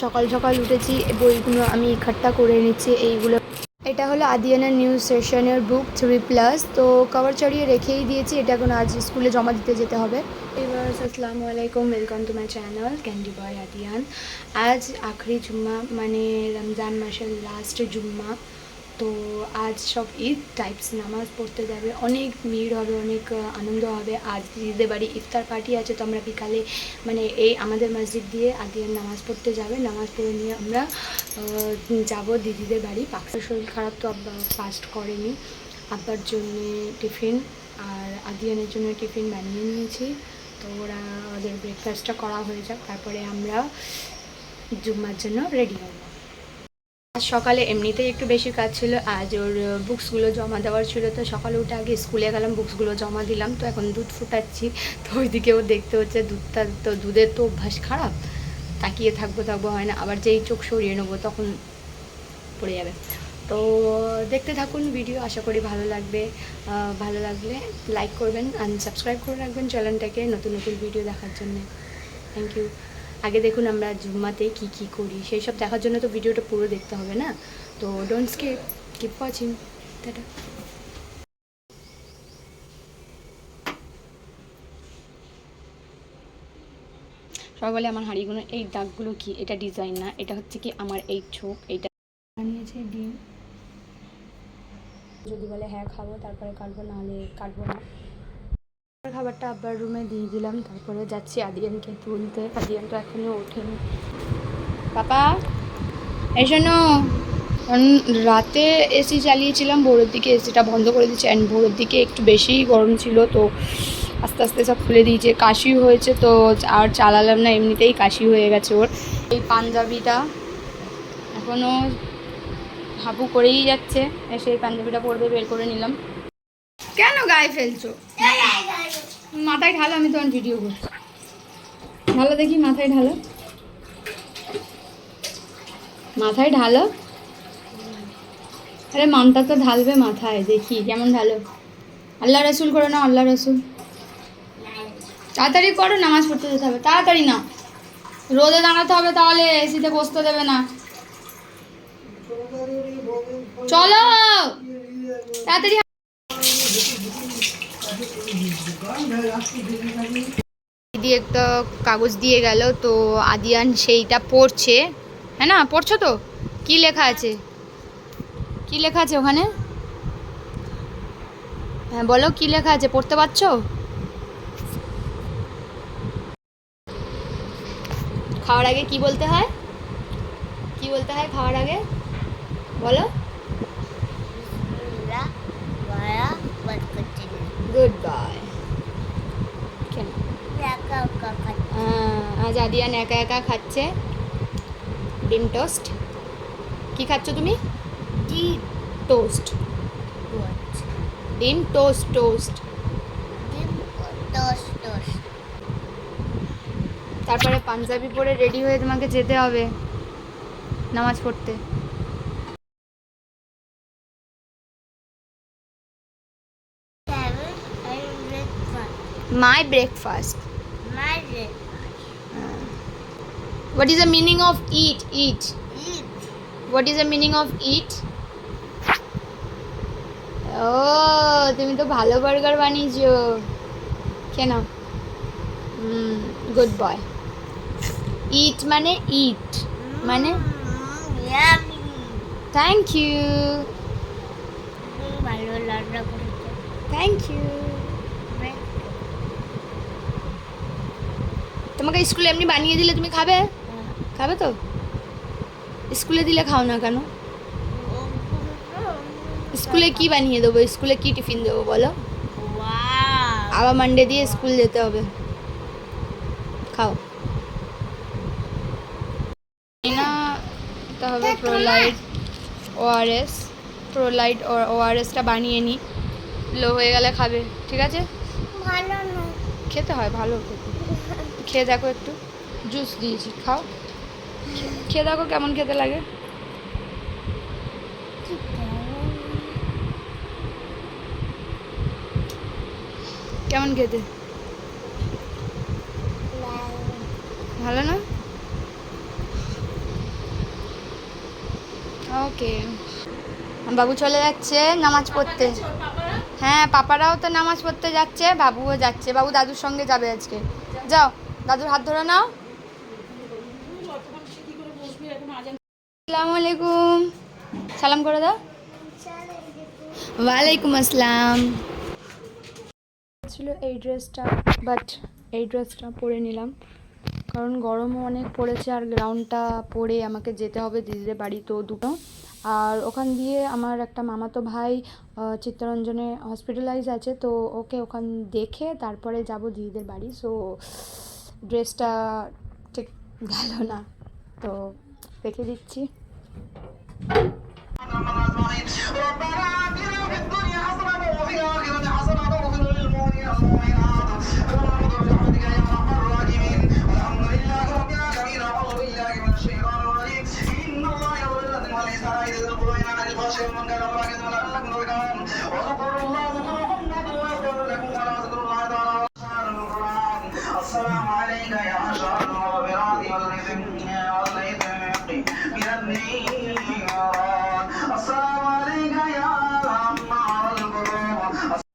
সকাল সকাল উঠেছি, বইগুলো আমি ইকট্ঠা করে নিচ্ছি। এইগুলো এটা হলো আদিয়ানের নিউ সেশনের বুক 3+, তো কভার চড়িয়ে রেখেই দিয়েছি। এটা এখন আজ স্কুলে জমা দিতে যেতে হবে। এবার আসসালামু আলাইকুম, welcome to my channel candy boy Adiyan. আজ আখরি জুম্মা, মানে রমজান মাসের লাস্ট জুম্মা। তো আজ সব ঈদ টাইপস নামাজ পড়তে যাবে, অনেক ভিড় হবে, অনেক আনন্দ হবে। আজ দিদিদের বাড়ি ইফতার পার্টি আছে, তো আমরা বিকালে মানে এই আমাদের মসজিদ দিয়ে আদিয়ান নামাজ পড়তে যাবে। নামাজ পড়ে নিয়ে আমরা যাব দিদিদের বাড়ি। পাকসার শরীর খারাপ, তো আব্বা ফাস্ট করেনি। আব্বার জন্যে টিফিন আর আদিয়ানের জন্য টিফিন বানিয়ে নিয়েছি। তো ওদের ব্রেকফাস্টটা করা হয়ে যাক, তারপরে আমরা জুম্মার জন্য রেডি হব। আজ সকালে এমনিতেই একটু বেশি কাজ ছিল, আজ ওর বুকসগুলো জমা দেওয়ার ছিল। তো সকালে উঠে আগে স্কুলে গেলাম, বুকসগুলো জমা দিলাম। তো এখন দুধ ফুটাচ্ছি, তো ওইদিকেও দেখতে হচ্ছে। দুধের তো অভ্যাস খারাপ, তাকিয়ে থাকবো হয় না, আবার যেই চোখ সরিয়ে নেবো তখন পড়ে যাবে। তো দেখতে থাকুন ভিডিও, আশা করি ভালো লাগবে। ভালো লাগলে লাইক করবেন, সাবস্ক্রাইব করে রাখবেন চ্যানেলটাকে নতুন নতুন ভিডিও দেখার জন্য। Thank you. আগে দেখুন আমরা জুম্মাতে কি করি, সেই সব দেখার জন্য তো ভিডিওটা পুরো দেখতে হবে না। তো don't skip, keep watching. Tata. সবাই বলে আমার হাঁড়িগুলো, এই দাগগুলো কি? এটা ডিজাইন না, এটা হচ্ছে কি আমার এই চোখ। এইটা বানিয়েছে ডিম। যদি বলে হ্যাঁ খাবো, তারপরে কাটবো, নাহলে কাটবো না। খাবারটা আব্বার রুমে দিয়ে দিলাম, তারপরে যাচ্ছি আদিয়ানকে তুলতে। আদিয়ান তো এখনও ওঠেনি। পাপা এই শোনো, কারণ রাতে এসি চালিয়েছিলাম, ভোরের দিকে এসিটা বন্ধ করে দিয়েছি। অ্যান্ড ভোরের দিকে একটু বেশিই গরম ছিল, তো আস্তে আস্তে সব খুলে দিয়েছে। কাশি হয়েছে, তো আর চালালাম না, এমনিতেই কাশি হয়ে গেছে ওর। এই পাঞ্জাবিটা এখনও হাবু করেই যাচ্ছে, এসে এই পাঞ্জাবিটা পরবে, বের করে নিলাম। কেন গায়ে ফেলছো? মাথায় ঢালো, আমি তোমার ভিডিও করছি। ঢালো দেখি, মাথায় ঢালো, মাথায় ঢালো। আরে মানটা তো ঢালবে মাথায়, দেখি কেমন ঢালো। আল্লাহ রসুল করো না, আল্লাহ রসুল। তাড়াতাড়ি করো, নামাজ পড়তে যেতে হবে, তাড়াতাড়ি না। রোদে দাঁড়াতে হবে, তাহলে এসিতে বসতে দেবে না। চলো তাড়াতাড়ি। দিদি একটা কাগজ দিয়ে গেল, তো আদিয়ান সেইটা পড়ছে। হ্যাঁ না, পড়ছো তো? কি লেখা আছে, কি লেখা আছে ওখানে? হ্যাঁ বলো, কি লেখা আছে, পড়তে পারছো? খাওয়ার আগে কি বলতে হয়, কি বলতে হয় খাওয়ার আগে? বলো। Good bye. কেন আজ আদিয়ান একা একা খাচ্ছে ডিম টোস্ট। কি খাচ্ছ তুমি? ডিম টোস্ট। ডিম টোস্ট, টোস্ট। তারপরে পাঞ্জাবি পরে রেডি হয়ে তোমাকে যেতে হবে নামাজ পড়তে। My breakfast. What is the meaning of eat? Eat. What is the meaning of eat? Oh, তুমি তো ভালো বার্গার বানিয়েছো। কেন? Good boy. ইট মানে ইট মানে থ্যাংক ইউ, ভালো রান্না করেছো, থ্যাংক ইউ। তোমাকে স্কুলে এমনি বানিয়ে দিলে তুমি খাবে? খাবে তো? স্কুলে দিলে খাও না কেন? স্কুলে কি বানিয়ে দেবো, স্কুলে কি টিফিন দেবো বলো? আবার মানডে দিয়ে স্কুল যেতে হবে, খাও না। তাহলে প্রোলাইট ওআরএস, প্রোলাইট ওআরএসটা বানিয়ে নিই, লো হয়ে গেলে খাবে, ঠিক আছে? ভালো না খেতে হয়, ভালো খেয়ে দেখো, একটু জুস দিয়েছি, খাও, খেয়ে দেখো কেমন খেতে লাগে। কেমন খেতে? ভালো না? ওকে, বাবু চলে যাচ্ছে নামাজ পড়তে। হ্যাঁ, পাপারাও তো নামাজ পড়তে যাচ্ছে, বাবুও যাচ্ছে। বাবু দাদুর সঙ্গে যাবে আজকে। যাও, দাদুর হাত ধরে নাও। আসসালামু আলাইকুম, সালাম করে দাও। ওয়ালাইকুম আসসালাম। ছিল এই ড্রেসটা, বাট এই ড্রেসটা পরে নিলাম কারণ গরমও অনেক পড়েছে আর গ্রাউন্ডটা পরে আমাকে যেতে হবে দিদিদের বাড়ি তো দুটো। আর ওখান দিয়ে আমার একটা মামাতো ভাই চিত্তরঞ্জনে হসপিটালাইজ আছে, তো ওকে ওখান দেখে তারপরে যাব দিদিদের বাড়ি। সো ড্রেসটা ঠিক গেল না, তো রেখে দিচ্ছি।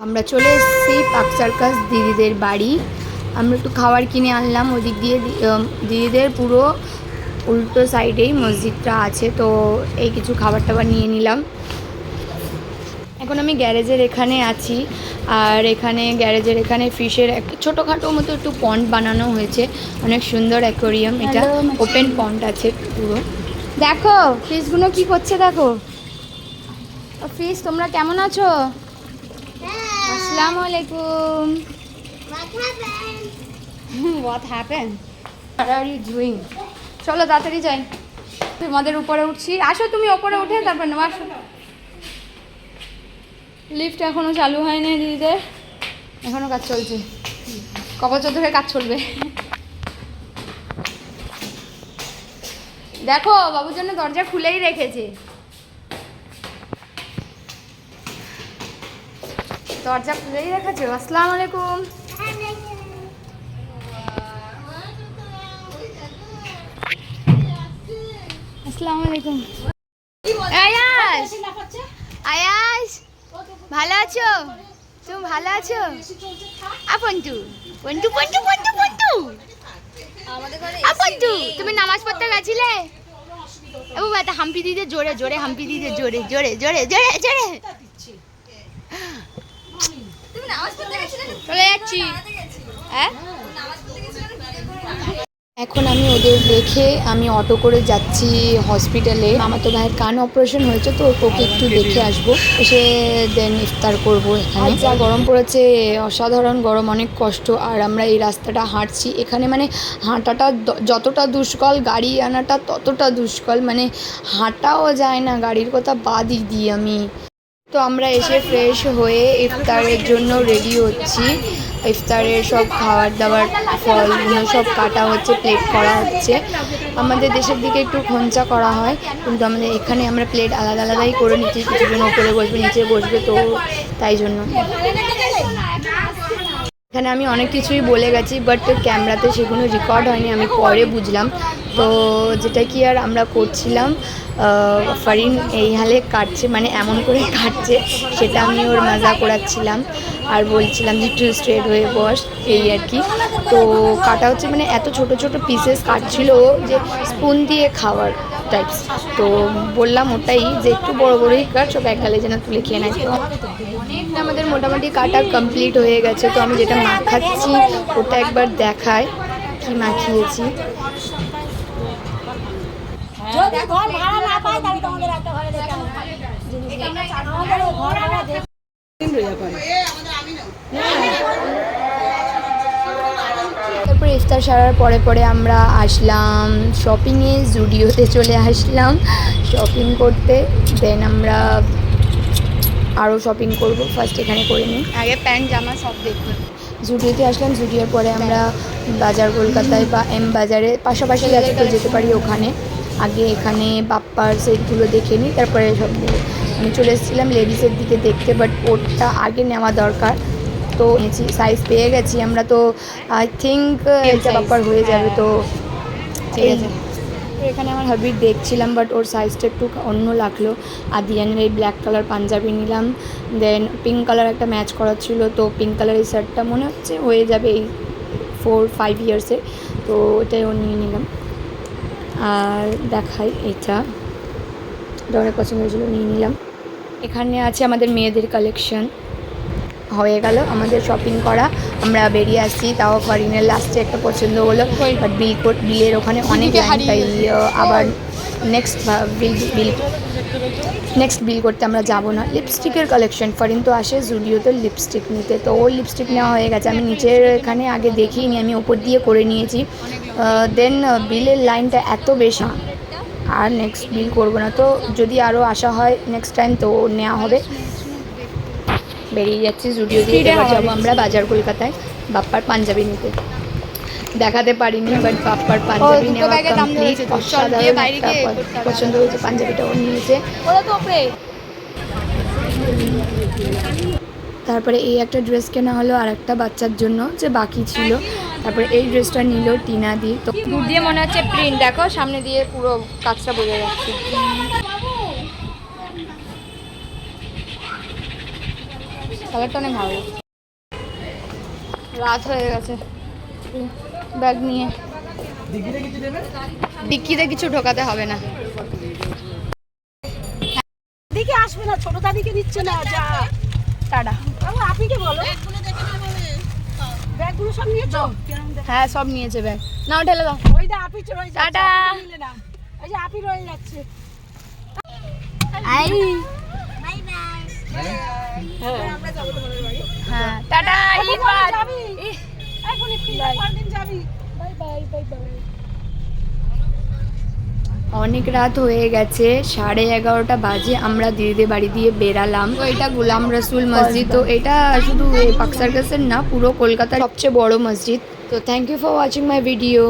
আমরা চলে এসেছি পার্ক সার্কাস দিদিদের বাড়ি। আমরা একটু খাবার কিনে আনলাম ওদিক দিয়ে। দিদিদের পুরো উল্টো সাইডেই মসজিদটা আছে, তো এই কিছু খাবার টাবার নিয়ে নিলাম। এখন আমি গ্যারেজের এখানে আছি, আর এখানে গ্যারেজের এখানে ফিশের একটা ছোটোখাটো মতো একটু পন্ড বানানো হয়েছে, অনেক সুন্দর অ্যাকোয়ারিয়াম। এটা ওপেন পন্ড আছে পুরো। দেখো ফিশগুলো কি করছে, দেখো। ফিশ, তোমরা কেমন আছো? আসসালামু আলাইকুম। What happened? What are you doing? চলো তাড়াতাড়ি যাই, তোমাদের উপরে উঠছি। আসো তুমি ওপরে উঠে তারপর নেবো, আসো। লিফট এখনো চালু হয়নি দিদিদের, এখনো কাজ চলছে। ক বছর ধরে কাজ চলবে। দেখো বাবুর জন্য দরজা খুলেই রেখেছে, দরজা খুলেই রেখেছে। আসসালামু আলাইকুম। আসসালামু আলাইকুম। আয়াস, আয়াস ভালো আছো? তুমি ভালো আছো? পন্টু পন্টু পন্টু পন্টু পন্টু পন্টু, তুমি নামাজ পড়তে গেছিলে? একটা হাম্পি দিতে, জোরে জোরে হাম্পি দিতে, জোরে জোরে জোরে জোরে জোরে। চলে যাচ্ছি। হ্যাঁ, এখন আমি ওদের দেখে আমি অটো করে যাচ্ছি হসপিটালে। মামাতো ভাইয়ের কান অপারেশন হয়েছে, তো ওকে একটু দেখে আসবো, এসে দেন ইফতার করবো। এখানে যা গরম পড়েছে, অসাধারণ গরম, অনেক কষ্ট। আর আমরা এই রাস্তাটা হাঁটছি, এখানে মানে হাঁটাটা যতটা দুষ্কর, গাড়ি আনাটা ততটা দুষ্কর, মানে হাঁটাও যায় না, গাড়ির কথা বাদই দিই আমি। তো আমরা এসে ফ্রেশ হয়ে ইফতারের জন্য রেডি হচ্ছি। ইফতারের সব খাবার দাবার, ফলগুলো সব কাটা হচ্ছে, প্লেট করা হচ্ছে। আমাদের দেশের দিকে একটু খোঞ্চা করা হয়, কিন্তু আমাদের এখানে আমরা প্লেট আলাদা আলাদাই করে নিচ্ছি। কিছুজন ওপরে বসবে, নিচে বসবে, তো তাই জন্য এখানে আমি অনেক কিছুই বলে গেছি, বাট ক্যামেরাতে সেগুলো রেকর্ড হয়নি, আমি পরে বুঝলাম। তো যেটা কি আর আমরা করছিলাম, ফারিন এই হালে কাটছে, মানে এমন করে কাটছে, সেটা আমি ওর মজা করাচ্ছিলাম আর বলছিলাম যে একটু স্ট্রেট হয়ে বস, এই আর কি। তো কাটা হচ্ছে, মানে এত ছোট ছোট পিসেস কাটছিল যে স্পুন দিয়ে খাওয়ার টাইপস। তো বললাম ওটাই যে একটু বড় বড়ই কাট, সব এক গালে যেন তুলে খেয়ে নেয়। তো অনেকটা আমাদের মোটামুটি কাটা কমপ্লিট হয়ে গেছে। তো আমি যেটা মাখাচ্ছি ওটা একবার দেখায় কি মাখিয়েছি। যদি ঘর ভাড়া না পাই তাহলে তোমাদের একটা ঘরে দেখতে হবে। আমাদের ঘর ভাড়া দেখ। তারপরে ইফতার সারার পরে পরে আমরা আসলাম শপিংয়ে, জুডিওতে চলে আসলাম শপিং করতে। দেন আমরা আরও শপিং করব, ফার্স্ট এখানে করে নিই, আগে প্যান্ট জামা সব দেখব। জুডিওতে আসলাম, জুডিওর পরে আমরা বাজার কলকাতায় বা এম বাজারে পাশাপাশি আছে, তো যেতে পারি ওখানে। আগে এখানে বাপ্পার সেটগুলো দেখে নিই, তারপরে সব আমি চলে এসেছিলাম লেডিসের দিকে দেখতে, বাট ওটা আগে নেওয়া দরকার। তো নিয়েছি, সাইজ পেয়ে গেছি আমরা। তো আই থিঙ্ক এটা বাপ্পার হয়ে যাবে। তো ঠিক আছে, এখানে আমার হাবির দেখছিলাম, বাট ওর সাইজটা একটু অন্য লাগলো। আদিয়ানের এই ব্ল্যাক কালার পাঞ্জাবি নিলাম, দেন পিঙ্ক কালার একটা ম্যাচ করা ছিল, তো পিঙ্ক কালার এই শার্টটা মনে হচ্ছে হয়ে যাবে এই 4-5 ইয়ার্সে, তো ওটাই ও নিয়ে নিলাম। আর দেখাই এটা অনেক পছন্দ হয়েছিল, নিয়ে নিলাম। এখানে আছে আমাদের মেয়েদের কালেকশন। হয়ে গেল আমাদের শপিং করা, আমরা বেরিয়ে আসছি। তাও ফারিনের লাস্টে একটা পছন্দ হলো, বাট বিলের ওখানে অনেক লাইন, তাই আবার নেক্সট বিল করতে আমরা যাব না। লিপস্টিকের কালেকশন, ফারিন তো আসে জুডিওতে লিপস্টিক নিতে, তো ওর লিপস্টিক নেওয়া হয়ে গেছে। আমি নিচের এখানে আগে দেখিনি, আমি ওপর দিয়ে করে নিয়েছি। দেন বিলের লাইনটা এত বেশি, আর নেক্সট বিল করবো না, তো যদি আরও আসা হয় নেক্সট টাইম তো নেওয়া হবে। বেরিয়ে যাচ্ছি জুডিও দিয়ে, এবার যাবো আমরা বাজার কলকাতায় বাপ্পার পাঞ্জাবি নিতে। দেখাতে পারিনি, বাট বাপ্পার পাঞ্জাবি নেওয়া কমপ্লিট। অসাধারণ একটা পছন্দ হয়েছে পাঞ্জাবিটা, ও নিয়েছে। তারপরে এই একটা ড্রেস কেনা হলো আর একটা বাচ্চার জন্য যে বাকি ছিল। তারপরে এই ড্রেসটা নিল টিনা দি, তো দূর দিয়ে মনে হচ্ছে প্রিন্ট, দেখো সামনে দিয়ে পুরো কাজটা বোঝা যাচ্ছে। কালারটা অনেক ভালো। রাত হয়ে গেছে, ব্যাগ নিয়ে ডিক্কিতে কিছু ঢোকাতে হবে না। দিকে আসবে না, ছোট দাদিকে দিচ্ছে না, যা টাটা। বাবু আপনিকে বলো ব্যাগগুলো সব নিয়েছো? হ্যাঁ সব নিয়েছে ব্যাগ, নাও ঢেলে দাও। ওই দা আপি রয়ে যাচ্ছে, টাটা। আপনি নিলে না, এই যে আপি রয়ে যাচ্ছে। I bye bye. আমরা যাবো তোমাদের বাড়ি। হ্যাঁ টাটা। ঈদবার যাবি এখন একটু পরদিন যাবি। Bye bye bye bye. অনেক রাত হয়ে গেছে, 11:30 বাজে। আমরা দিদিদের বাড়ি দিয়ে বেরালাম। তো এটা গোলাম রসুল মসজিদ, তো এটা শুধু পার্ক সার্কাসের না, পুরো কলকাতার সবচেয়ে বড় মসজিদ। তো thank you for watching my video.